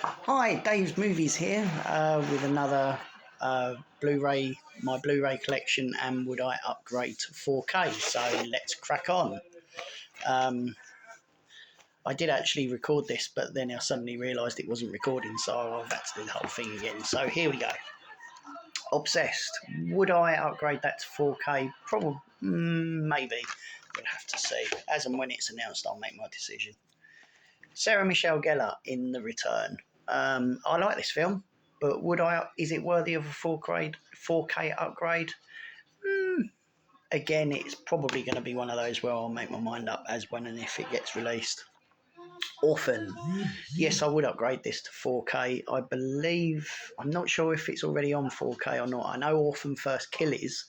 Hi, Dave's Movies here with another Blu-ray, my Blu-ray collection, and would I upgrade to 4K? So let's crack on. Um, I did actually record this, but then I suddenly realised it wasn't recording, so I've had to do the whole thing again. So here we go. Obsessed. Would I upgrade that to 4K? Probably, maybe. We'll have to see. As and when it's announced, I'll make my decision. Sarah Michelle Gellar in The Return. I like this film, but is it worthy of a 4K upgrade? Again, it's probably going to be one of those where I'll make my mind up as when and if it gets released. Orphan. Yes, I would upgrade this to 4K. I believe, I'm not sure if it's already on 4K or not. I know Orphan First Kill is,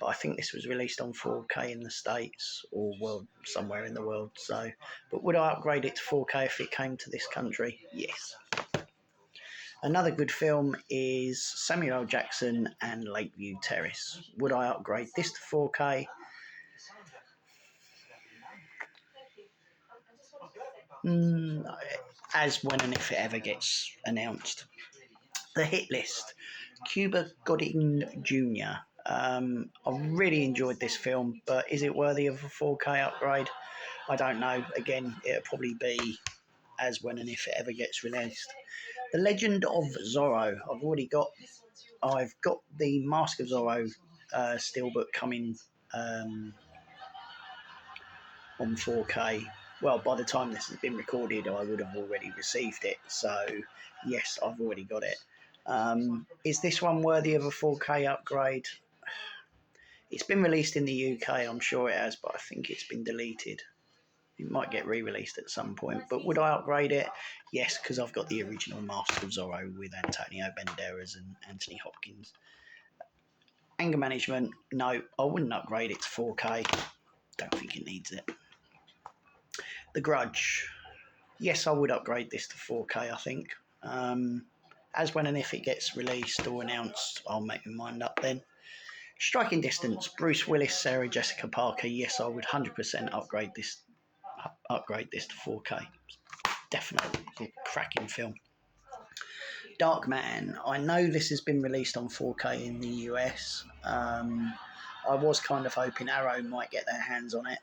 but I think this was released on 4K in the States or somewhere in the world. So, but would I upgrade it to 4K if it came to this country? Yes. Another good film is Samuel L. Jackson and Lakeview Terrace. Would I upgrade this to 4K? As when and if it ever gets announced. The Hit List. Cuba Gooding Jr. I really enjoyed this film, but is it worthy of a 4K upgrade? I don't know. Again, it'll probably be as when and if it ever gets released. The Legend of Zorro. I've got the Mask of Zorro steelbook coming on 4K. Well, by the time this has been recorded, I would have already received it. So, yes, I've already got it. Is this one worthy of a 4K upgrade? It's been released in the UK, I'm sure it has, but I think it's been deleted. It might get re-released at some point, but would I upgrade it? Yes, because I've got the original Master of Zorro with Antonio Banderas and Anthony Hopkins. Anger Management, no, I wouldn't upgrade it to 4K. Don't think it needs it. The Grudge, yes, I would upgrade this to 4K, I think. As when and if it gets released or announced, I'll make my mind up then. Striking Distance, Bruce Willis, Sarah Jessica Parker. Yes, I would 100% upgrade this to 4K. Definitely, it's a cracking film. Darkman. I know this has been released on 4K in the US. I was kind of hoping Arrow might get their hands on it,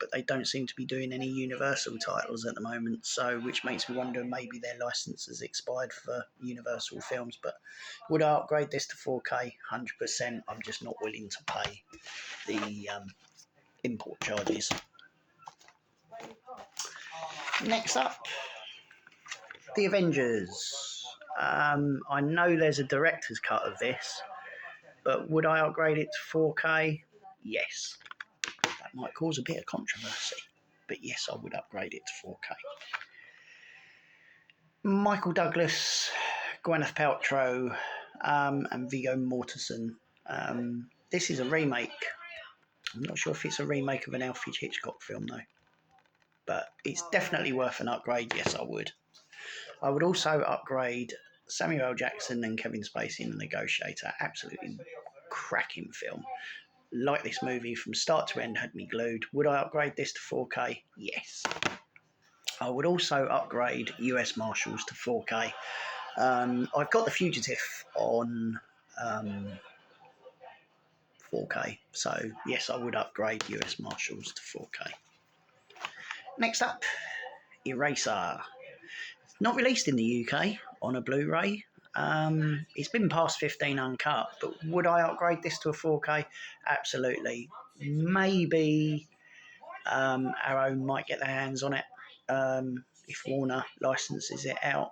but they don't seem to be doing any Universal titles at the moment, so which makes me wonder maybe their license has expired for Universal films. But would I upgrade this to 4K? 100%. I'm just not willing to pay the import charges. Next up, The Avengers. I know there's a director's cut of this, but would I upgrade it to 4K? Yes. That might cause a bit of controversy, but yes, I would upgrade it to 4K. Michael Douglas, Gwyneth Paltrow, and Viggo Mortensen. This is a remake. I'm not sure if it's a remake of an Alfred Hitchcock film, though. But it's definitely worth an upgrade. Yes, I would. I would also upgrade Samuel L. Jackson and Kevin Spacey in The Negotiator. Absolutely cracking film. Like this movie from start to end, had me glued. Would I upgrade this to 4K? Yes. I would also upgrade US Marshals to 4K. I've got The Fugitive on 4K, so yes, I would upgrade US Marshals to 4K. Next up, Eraser. Not released in the UK on a Blu-ray. It's been past 15 uncut, but would I upgrade this to a 4K? Absolutely. Maybe Arrow might get their hands on it if Warner licenses it out.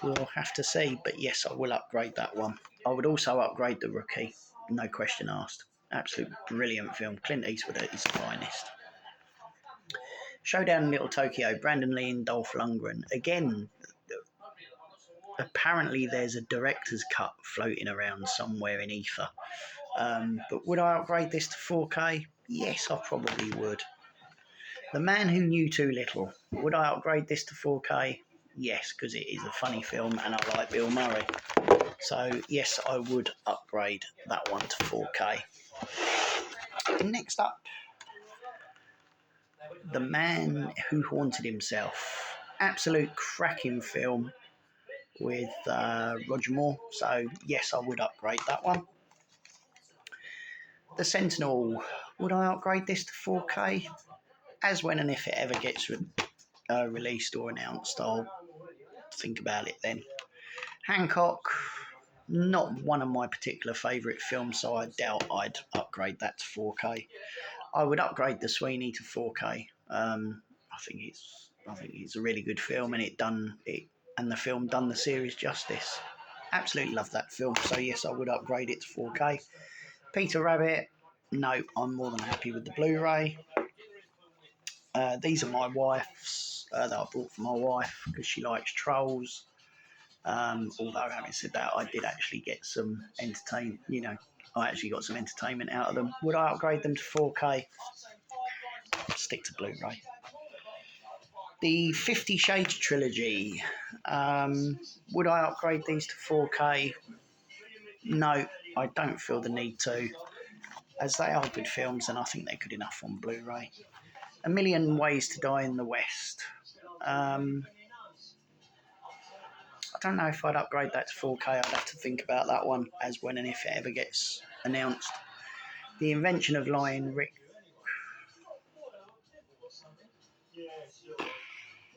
We'll have to see, but yes, I will upgrade that one. I would also upgrade The Rookie, no question asked. Absolute brilliant film. Clint Eastwood at his finest. Showdown in Little Tokyo, Brandon Lee and Dolph Lundgren. Again, apparently there's a director's cut floating around somewhere in ether. But would I upgrade this to 4K? Yes, I probably would. The Man Who Knew Too Little. Would I upgrade this to 4K? Yes, because it is a funny film and I like Bill Murray. So, yes, I would upgrade that one to 4K. Next up, The Man Who Haunted Himself. absolute cracking film with Roger Moore. So yes, I would upgrade that one. The Sentinel, would I upgrade this to 4K? As when and if it ever gets released or announced, I'll think about it then. Hancock, not one of my particular favourite films, so I doubt I'd upgrade that to 4K. I would upgrade The Sweeney to 4K. I think it's a really good film, and the film done the series justice. Absolutely love that film, so yes, I would upgrade it to 4K. Peter Rabbit, no, I'm more than happy with the Blu-ray. These are my wife's that I bought for my wife because she likes Trolls. Although having said that, I did actually get some I actually got some entertainment out of them. Would I upgrade them to 4K? Stick to Blu-ray. The 50 Shades trilogy. Would I upgrade these to 4K? No, I don't feel the need to, as they are good films and I think they're good enough on Blu-ray. A Million Ways to Die in the West. I don't know if I'd upgrade that to 4K. I'd have to think about that one as when and if it ever gets announced. The Invention of Lying Rick.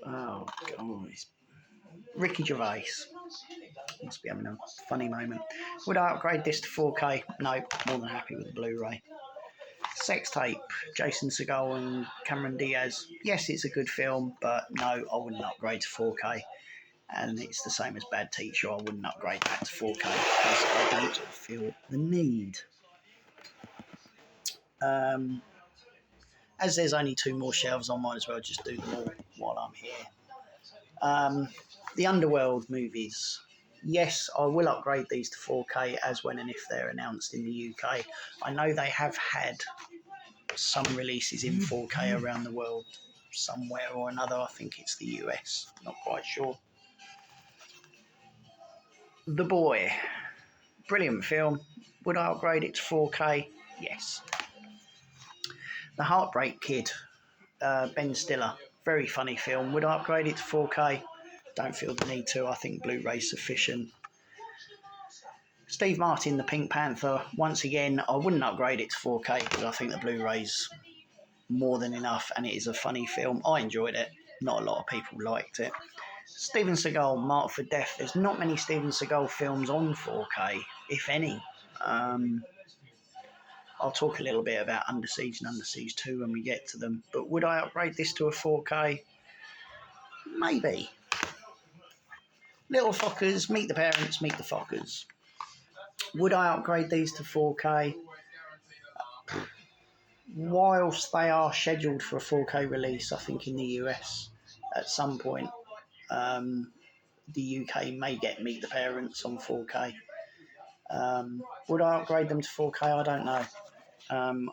Oh, God. Ricky Gervais. Must be having a funny moment. Would I upgrade this to 4K? No, more than happy with the Blu-ray. Sex Tape, Jason Segel and Cameron Diaz. Yes, it's a good film, but no, I wouldn't upgrade to 4K. And it's the same as Bad Teacher. I wouldn't upgrade that to 4K because I don't feel the need. As there's only 2 more shelves, I might as well just do them all while I'm here. The Underworld movies. Yes, I will upgrade these to 4K as when and if they're announced in the UK. I know they have had some releases in 4K around the world somewhere or another. I think it's the US, not quite sure. The Boy, brilliant film. Would I upgrade it to 4K? Yes. The Heartbreak Kid, Ben Stiller, very funny film. Would I upgrade it to 4K? Don't feel the need to. I think Blu-ray's sufficient. Steve Martin, The Pink Panther. Once again, I wouldn't upgrade it to 4K because I think the Blu-ray's more than enough and it is a funny film. I enjoyed it. Not a lot of people liked it. Steven Seagal, Marked for Death. There's not many Steven Seagal films on 4K, if any. I'll talk a little bit about Under Siege and Under Siege 2 when we get to them. But would I upgrade this to a 4K? Maybe. Little Fockers, Meet the Parents, Meet the Fockers. Would I upgrade these to 4K? Whilst they are scheduled for a 4K release, I think in the US at some point, the UK may get Meet the Parents on 4K. Would I upgrade them to 4K? I don't know.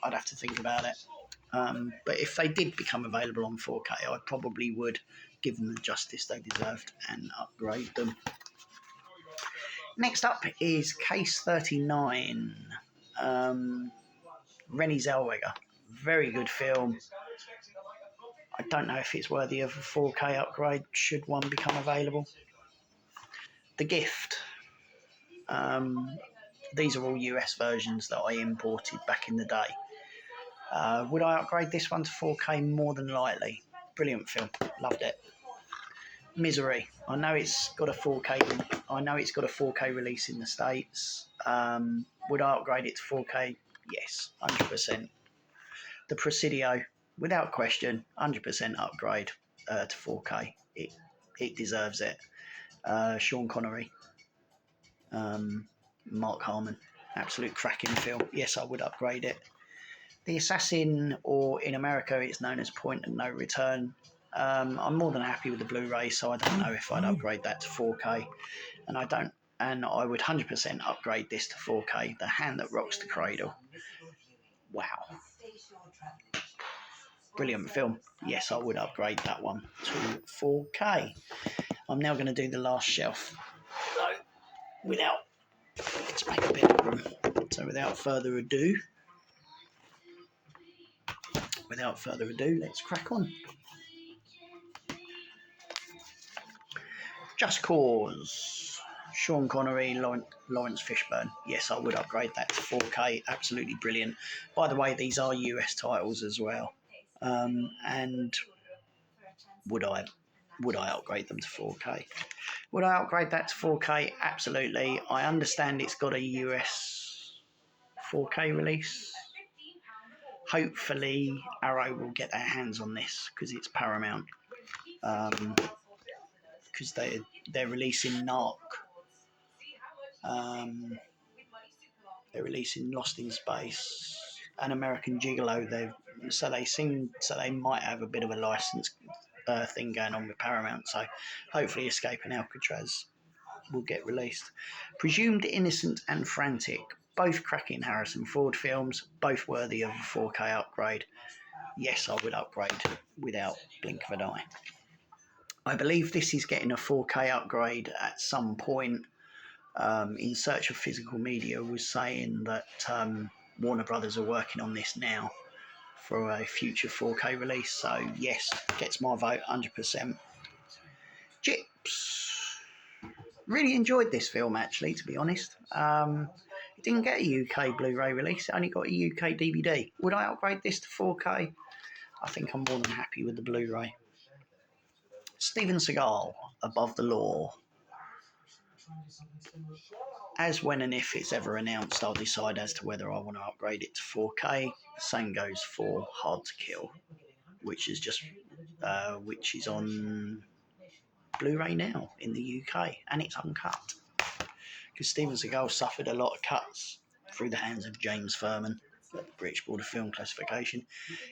I'd have to think about it. But if they did become available on 4K, I probably would give them the justice they deserved and upgrade them. Next up is Case 39. Renée Zellweger. Very good film. I don't know if it's worthy of a 4K upgrade should one become available. The Gift. These are all US versions that I imported back in the day. Would I upgrade this one to 4K? More than likely. Brilliant film. Loved it. Misery. I know it's got a 4K release in the States. Would I upgrade it to 4K? Yes, 100%. The Presidio, without question, 100% upgrade to 4K. It deserves it. Sean Connery, Mark Harmon, absolute cracking film. Yes, I would upgrade it. The Assassin, or in America it's known as Point of No Return. I'm more than happy with the Blu-ray, so I don't know if I'd upgrade that to 4K, and I would 100% upgrade this to 4K. The Hand That Rocks the Cradle. Wow. Brilliant film. Yes, I would upgrade that one to 4K. I'm now going to do the last shelf. Let's make a bit of room. So without further ado, let's crack on. Just Cause. Sean Connery, Lawrence Fishburne. Yes, I would upgrade that to 4K. Absolutely brilliant. By the way, these are US titles as well. And would I upgrade them to 4K? Would I upgrade that to 4K? Absolutely. I understand it's got a US 4K release. Hopefully, Arrow will get their hands on this because it's Paramount. Because they're releasing Narc. They're releasing Lost in Space and American Gigolo. So they might have a bit of a license thing going on with Paramount. So hopefully, Escape and Alcatraz will get released. Presumed Innocent and Frantic, both cracking Harrison Ford films, both worthy of a 4K upgrade. Yes, I would upgrade without blink of an eye. I believe this is getting a 4K upgrade at some point. In Search of Physical Media was saying that Warner Brothers are working on this now for a future 4K release. So yes, gets my vote 100%. Chips. Really enjoyed this film, actually, to be honest. It didn't get a UK Blu-ray release. It only got a UK DVD. Would I upgrade this to 4K? I think I'm more than happy with the Blu-ray. Steven Seagal, Above the Law. As when and if it's ever announced, I'll decide as to whether I want to upgrade it to 4K. The same goes for Hard to Kill, which is on Blu-ray now in the UK, and it's uncut. Because Steven Seagal suffered a lot of cuts through the hands of James Furman at the British Board of Film Classification.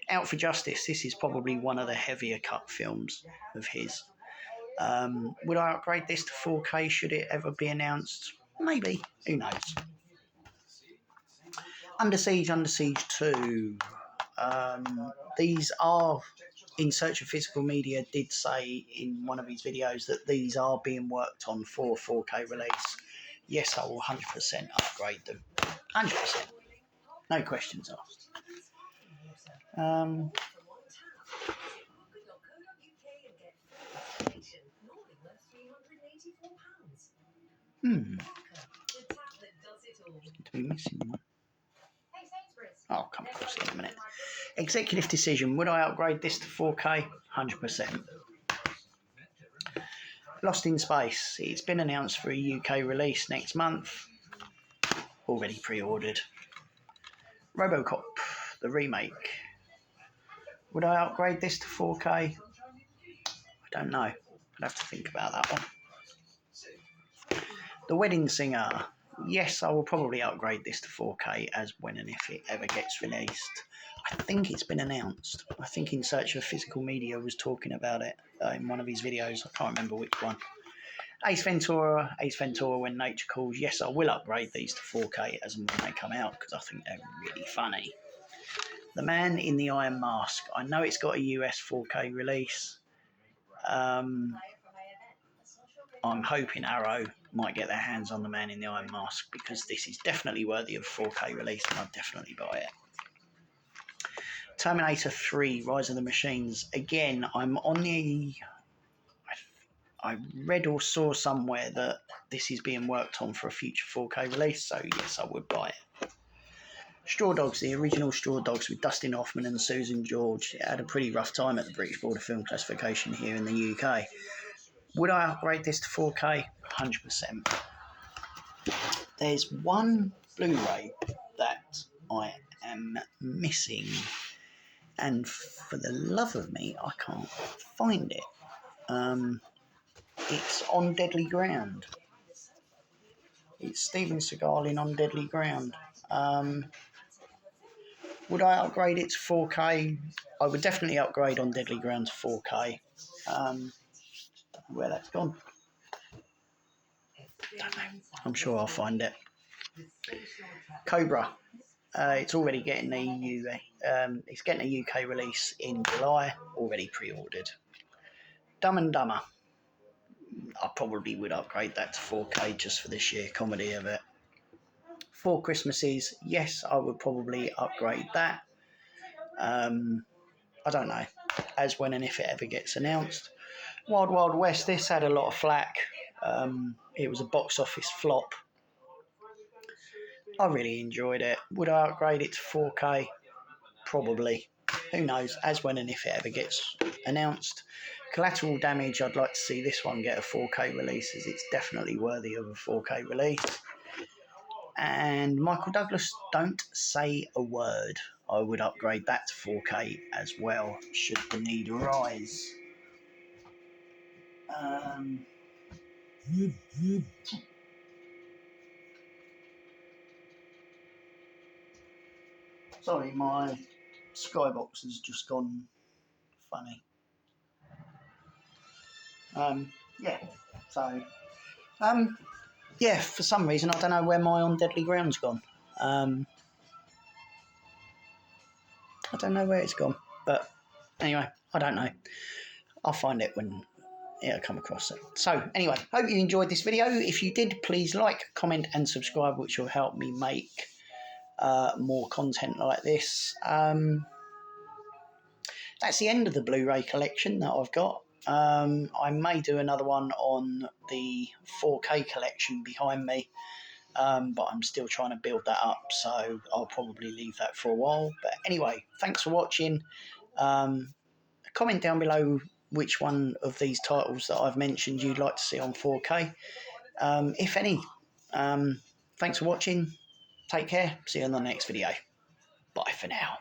Out for Justice, this is probably one of the heavier cut films of his. Would I upgrade this to 4K should it ever be announced? Maybe. Who knows? Under Siege 2. These are, In Search of Physical Media did say in one of his videos that these are being worked on for 4K release. Yes, I will 100% upgrade them. 100%. No questions asked. To be missing one. I'll come across it in a minute. Executive Decision. Would I upgrade this to 4K? 100%. Lost in Space. It's been announced for a UK release next month. Already pre-ordered. Robocop, the remake. Would I upgrade this to 4K? I don't know. I'd have to think about that one. The Wedding Singer. Yes, I will probably upgrade this to 4K as when and if it ever gets released. I think it's been announced. I think In Search of Physical Media was talking about it in one of his videos. I can't remember which one. Ace Ventura, When Nature Calls. Yes, I will upgrade these to 4K as and when they come out because I think they're really funny. The Man in the Iron Mask. I know it's got a US 4K release. I'm hoping Arrow might get their hands on The Man in the Iron Mask because this is definitely worthy of 4K release and I'd definitely buy it. Terminator 3, Rise of the Machines. Again, I'm on the... I read or saw somewhere that this is being worked on for a future 4K release, so yes, I would buy it. Straw Dogs, the original Straw Dogs with Dustin Hoffman and Susan George. It had a pretty rough time at the British Board of Film Classification here in the UK. Would I upgrade this to 4K? 100%. There's one Blu-ray that I am missing, and for the love of me, I can't find it. It's On Deadly Ground. It's Steven Seagal in On Deadly Ground. Would I upgrade it to 4K? I would definitely upgrade On Deadly Ground to 4K. Where that's gone? Don't know. I'm sure I'll find it. Cobra. It's already getting it's getting a UK release in July. Already pre-ordered. Dumb and Dumber. I probably would upgrade that to 4K just for the sheer comedy of it. Four Christmases, yes, I would probably upgrade that. I don't know, as when and if it ever gets announced. Wild Wild West, this had a lot of flack It was a box office flop. I really enjoyed it. Would I upgrade it to 4K? Probably. Who knows, as when and if it ever gets announced. Collateral Damage, I'd like to see this one get a 4K release, as it's definitely worthy of a 4K release. And Michael Douglas, Don't Say a Word. I would upgrade that to 4K as well, should the need arise. Sorry, my Skybox has just gone funny. Yeah, so, yeah, for some reason, I don't know where my On Deadly Ground's gone. I don't know where it's gone, but anyway, I don't know. I'll find it when it'll come across it. So anyway, hope you enjoyed this video. If you did, please like, comment and subscribe, which will help me make more content like this. That's the end of the Blu-ray collection that I've got. I may do another one on the 4K collection behind me, but I'm still trying to build that up, so I'll probably leave that for a while. But anyway, thanks for watching. Comment down below which one of these titles that I've mentioned you'd like to see on 4K, if any. Thanks for watching. Take care. See you in the next video. Bye for now.